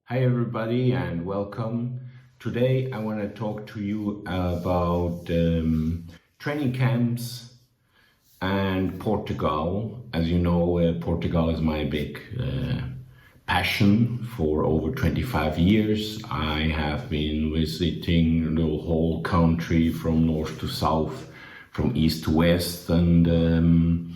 Hi everybody and welcome. Today I want to talk to you about training camps and Portugal. As you know, Portugal is my big passion for over 25 years. I have been visiting the whole country from north to south, from east to west, and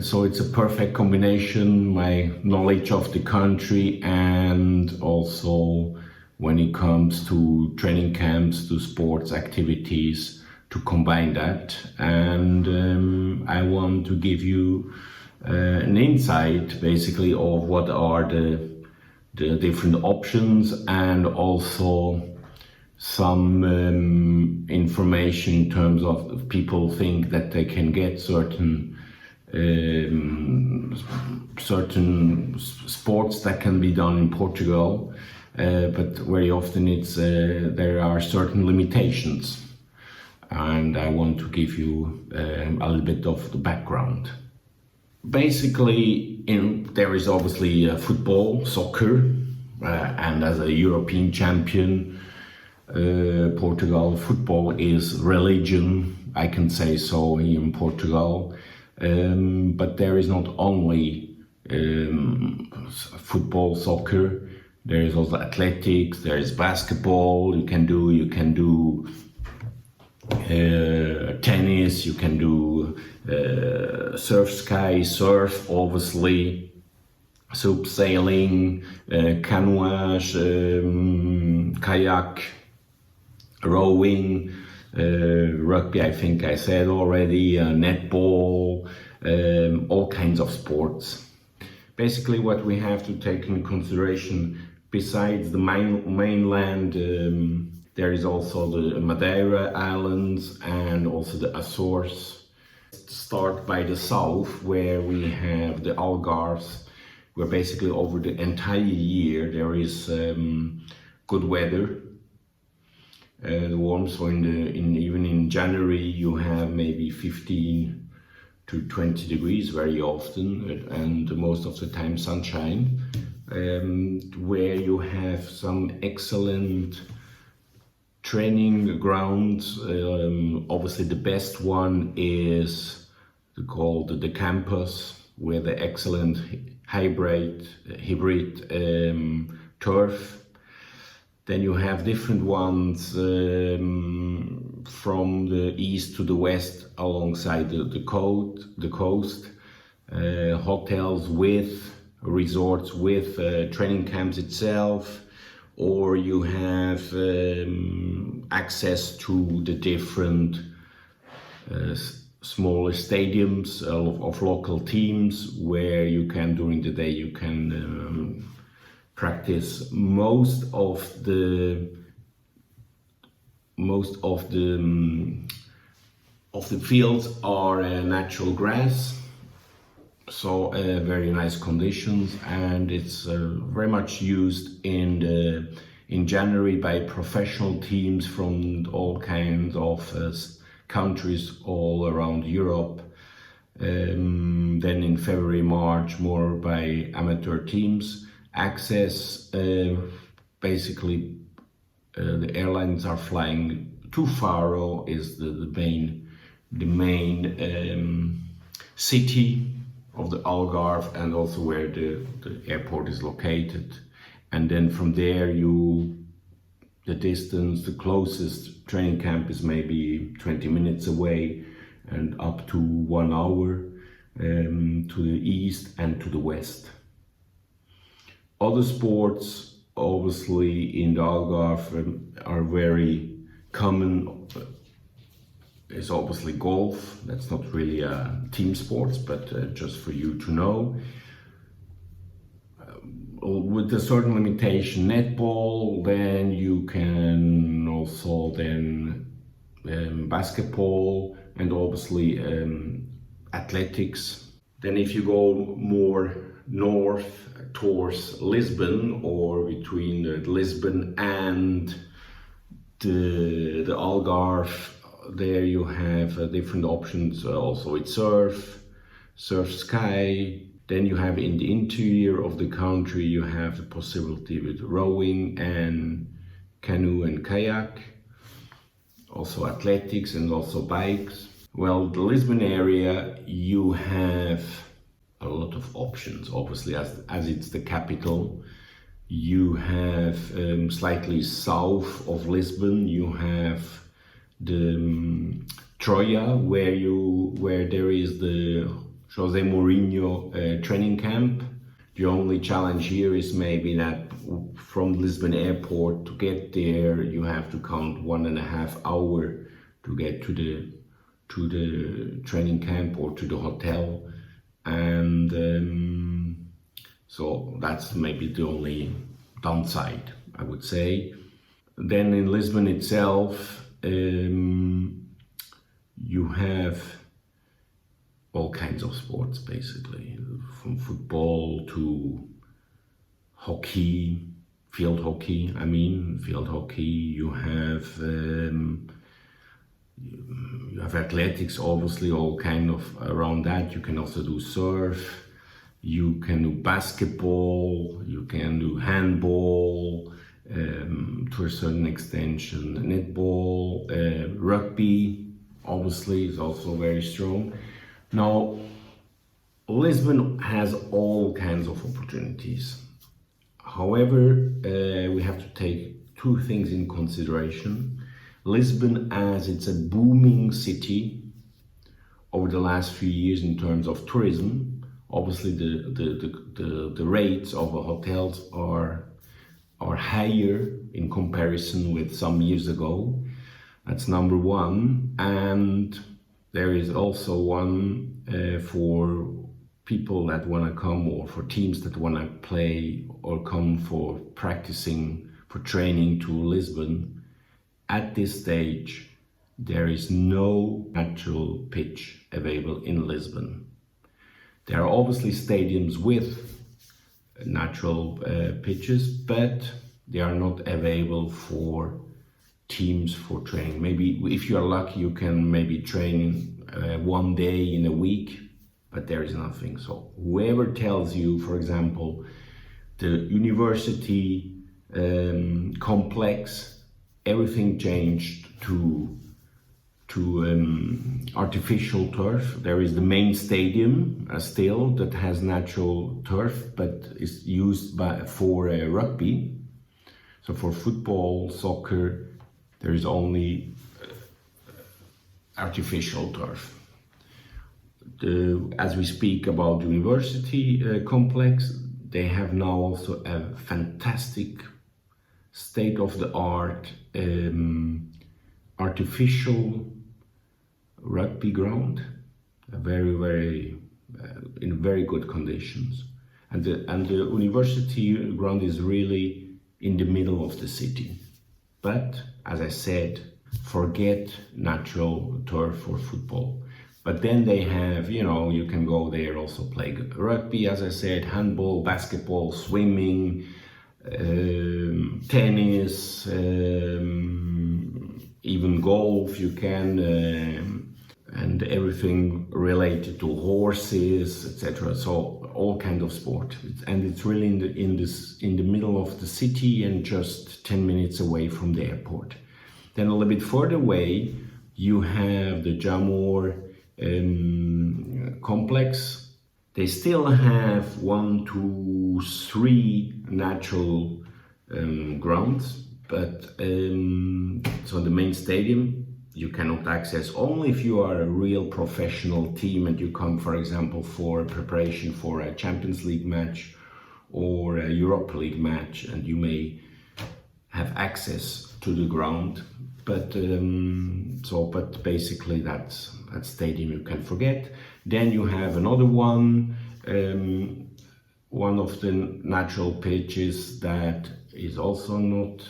so it's a perfect combination, my knowledge of the country and also when it comes to training camps, to sports activities, to combine that. And I want to give you an insight basically of what are the different options and also some information in terms of if people think that they can get certain sports that can be done in Portugal, but very often there are certain limitations, and I want to give you a little bit of the background. Basically, there is obviously football, soccer, and as a European champion, Portugal football is religion, I can say so, here in Portugal. But there is not only football, soccer. There is also athletics. There is basketball. You can do tennis. You can do surf, obviously, soup sailing, canoeage, kayak, rowing. Rugby, I think I said already, netball, all kinds of sports. Basically what we have to take in consideration, besides the mainland, there is also the Madeira Islands and also the Azores. Start by the south, where we have the Algarve, where basically over the entire year there is good weather. Warm, so even in January you have maybe 15 to 20 degrees very often, and most of the time sunshine, where you have some excellent training grounds. Obviously the best one is called the campus, where the excellent hybrid turf. Then you have different ones from the east to the west alongside the coast, hotels with resorts with training camps itself, or you have access to the different smaller stadiums of local teams, where you can during the day you can practice. Most of the fields are natural grass, so very nice conditions, and it's very much used in January by professional teams from all kinds of countries all around Europe. Then in February, March, more by amateur teams. Access, basically the airlines are flying to Faro, is the main city of the Algarve, and also where the airport is located. And then from there the closest training camp is maybe 20 minutes away and up to 1 hour to the east and to the west. Other sports, obviously, in the Algarve are very common. Is obviously golf. That's not really a team sport, but just for you to know. With a certain limitation, netball. Then you can also basketball, and obviously athletics. Then if you go more north towards Lisbon, or between Lisbon and the Algarve, there you have different options. Also it's surf sky, Then you have in the interior of the country, you have the possibility with rowing and canoe and kayak, also athletics and also bikes. Well, the Lisbon area, you have a lot of options, obviously, as it's the capital. You have slightly south of Lisbon, you have the Troia, where there is the Jose Mourinho training camp. The only challenge here is maybe that from Lisbon airport to get there, you have to count 1.5 hours to get to the training camp or to the hotel, and so that's maybe the only downside, I would say. Then in Lisbon itself, you have all kinds of sports, basically, from football to hockey, field hockey. You have athletics, obviously, all kind of around that. You can also do surf, you can do basketball, you can do handball, to a certain extent, netball, rugby, obviously, is also very strong. Now, Lisbon has all kinds of opportunities. However, we have to take two things in consideration. Lisbon, as it's a booming city over the last few years in terms of tourism, obviously the rates of the hotels are higher in comparison with some years ago. That's number one. And there is also one for people that want to come, or for teams that want to play or come for practicing, for training to Lisbon. At this stage, there is no natural pitch available in Lisbon. There are obviously stadiums with natural pitches, but they are not available for teams for training. Maybe if you are lucky, you can maybe train one day in a week, but there is nothing. So whoever tells you, for example, the university complex, everything changed to artificial turf. There is the main stadium still that has natural turf, but is used for rugby. So for football, soccer, there is only artificial turf. As we speak about the university complex, they have now also a fantastic state-of-the-art artificial rugby ground, in very good conditions, and the university ground is really in the middle of the city. But as I said, forget natural turf for football. But then they have, you can go there, also play rugby, as I said, handball, basketball, swimming, tennis, even golf you can, and everything related to horses, etc. So all kind of sport, and it's really in the middle of the city and just 10 minutes away from the airport. Then a little bit further away, you have the Jamor complex. They still have 1, 2, 3 natural grounds, but so the main stadium you cannot access, only if you are a real professional team and you come, for example, for preparation for a Champions League match or a Europa League match, and you may have access to the ground. But but basically that stadium you can forget. Then you have another one of the natural pitches that is also not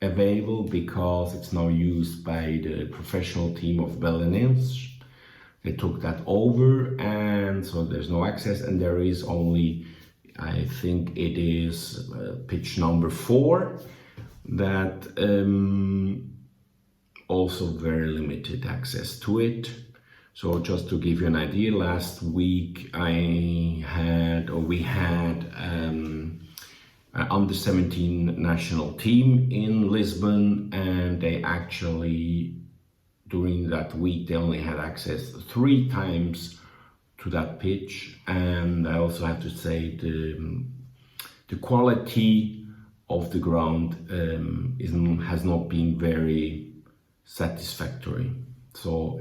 available because it's now used by the professional team of Belenenses. They took that over, and so there's no access, and there is only, I think it is pitch number 4, that also very limited access to it. So just to give you an idea, last week we had an under 17 national team in Lisbon, and they actually, during that week, they only had access 3 times to that pitch. And I also have to say the quality of the ground has not been very satisfactory. So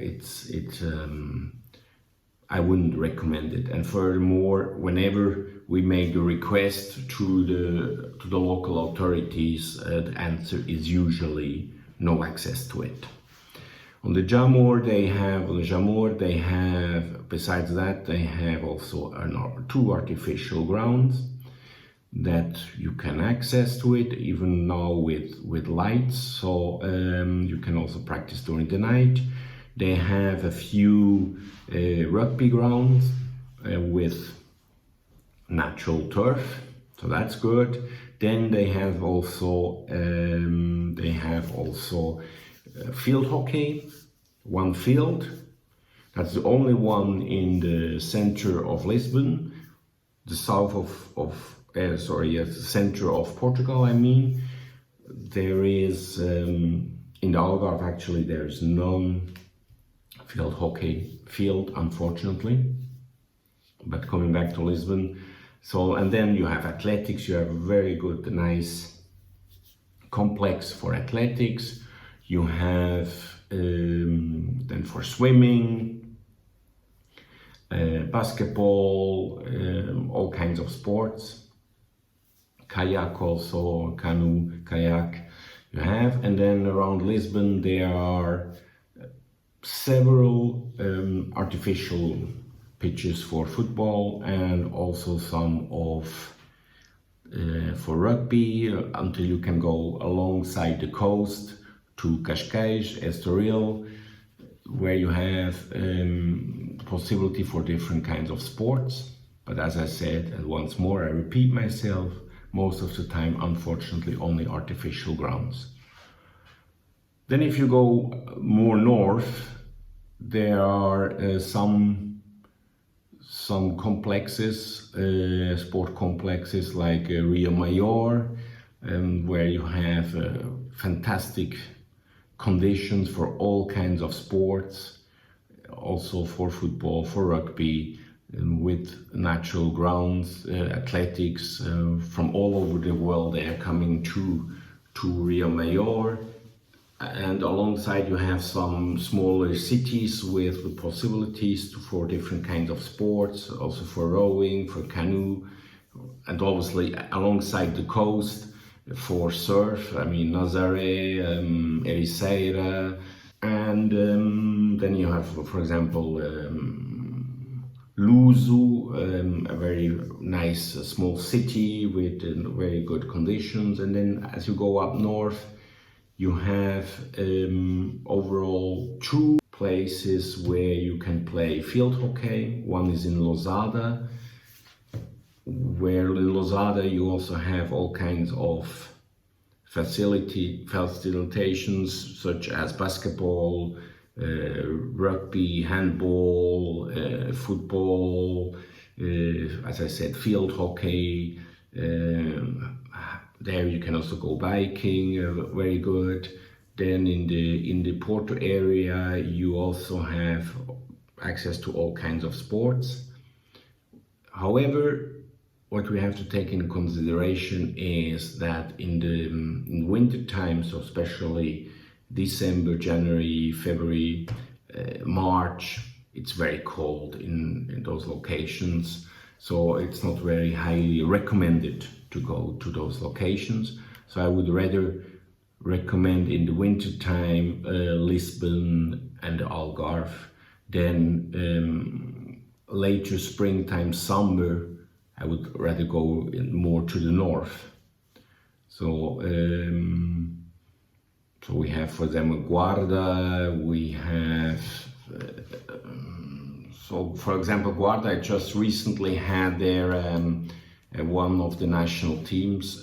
I wouldn't recommend it. And furthermore, whenever we made a request to the local authorities, the answer is usually no access to it. On the Jamor, they have, besides that, they have also 2 artificial grounds that you can access to it, even now with lights. So you can also practice during the night. They have a few rugby grounds with natural turf, so that's good. Then they have also field hockey, 1 field. That's the only one in the center of Lisbon, the south the center of Portugal. I mean, there is in the Algarve actually there's none field hockey field, unfortunately. But coming back to Lisbon, and then you have athletics. You have a very good, nice complex for athletics. You have then for swimming, basketball, all kinds of sports. Kayak also, canoe, kayak you have. And then around Lisbon there are several artificial pitches for football, and also some for rugby, until you can go alongside the coast to Cascais, Estoril, where you have possibility for different kinds of sports. But as I said, and once more I repeat myself, most of the time, unfortunately, only artificial grounds. Then if you go more north, there are some complexes, sport complexes like Rio Maior, where you have fantastic conditions for all kinds of sports, also for football, for rugby, with natural grounds, athletics from all over the world. They are coming to Rio Maior, and alongside you have some smaller cities with the possibilities for different kinds of sports, also for rowing, for canoe, and obviously alongside the coast for surf. I mean, Nazaré, Ericeira, and then you have, for example, Luso, a very nice small city with very good conditions. And then as you go up north, you have overall 2 places where you can play field hockey. One is in Lousada, where in Lousada you also have all kinds of facilitations such as basketball, rugby, handball, football, as I said, field hockey. There you can also go biking, very good. Then in the Porto area you also have access to all kinds of sports. However, what we have to take into consideration is that in winter time, so especially December, January, February, March, it's very cold in those locations. So it's not very highly recommended to go to those locations. So I would rather recommend in the winter time Lisbon and the Algarve. Then later springtime, summer, I would rather go more to the north. So so we have, for example, Guarda, we have, so for example, Guarda, I just recently had there one of the national teams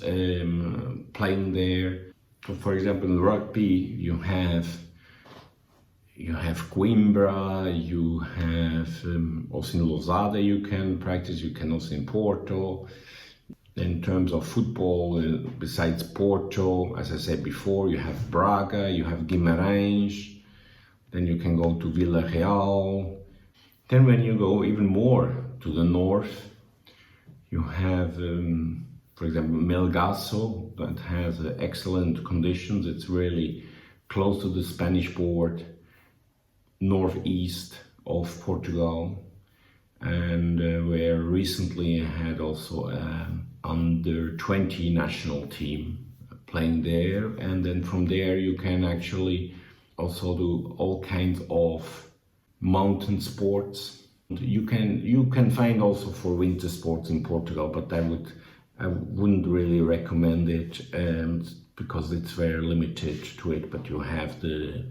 playing there. So for example, in rugby, you have you have Coimbra, you have also in Lousada you can practice, you can also in Porto. In terms of football, besides Porto, as I said before, you have Braga, you have Guimarães, then you can go to Villarreal. Then when you go even more to the north, you have, for example, Melgaço, that has excellent conditions. It's really close to the Spanish border, northeast of Portugal, and where recently I had also under 20 national team playing there, and then from there you can actually also do all kinds of mountain sports. You can find also for winter sports in Portugal, but I wouldn't really recommend it because it's very limited to it. But you have the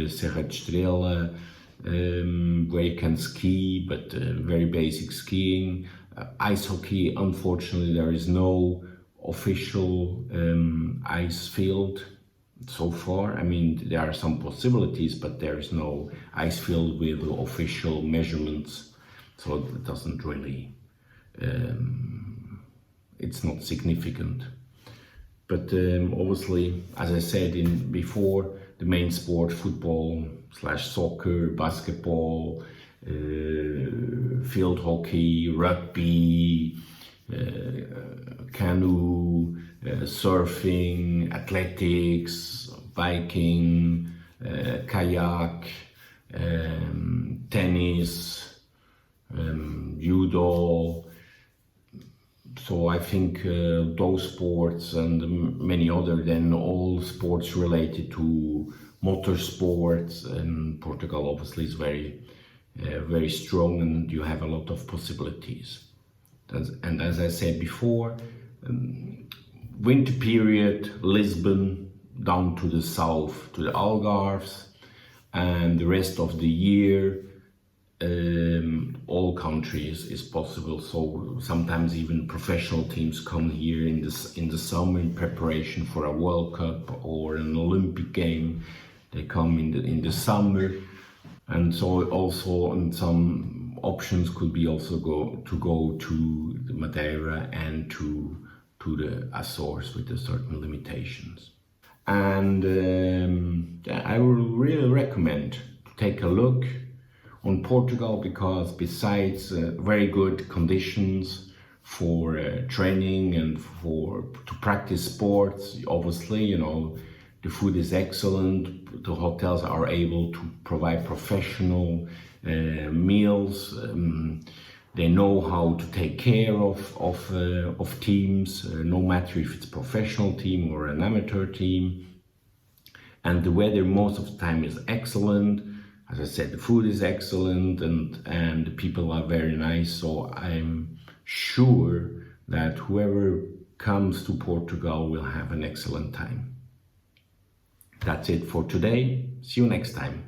Serra de Estrela, where you can ski, but very basic skiing. Ice hockey, unfortunately, there is no official ice field so far. I mean, there are some possibilities, but there is no ice field with official measurements, so it doesn't really, it's not significant. But obviously, as I said before, the main sport, football / soccer, basketball, field hockey, rugby, canoe, surfing, athletics, biking, kayak, tennis, judo. So I think those sports and many other than all sports related to motorsports, and Portugal obviously is very strong, and you have a lot of possibilities. And as I said before, winter period, Lisbon down to the south, to the Algarves, and the rest of the year, all countries is possible. So sometimes even professional teams come here in the summer in preparation for a World Cup or an Olympic game. They come in the summer, and so also and some options could be also go to the Madeira and to the Azores with certain limitations. And I will really recommend to take a look on Portugal, because besides very good conditions for training and to practice sports, obviously, you know, the food is excellent. The hotels are able to provide professional meals. They know how to take care of teams, no matter if it's a professional team or an amateur team. And the weather most of the time is excellent. As I said, the food is excellent, and the people are very nice. So I'm sure that whoever comes to Portugal will have an excellent time. That's it for today. See you next time.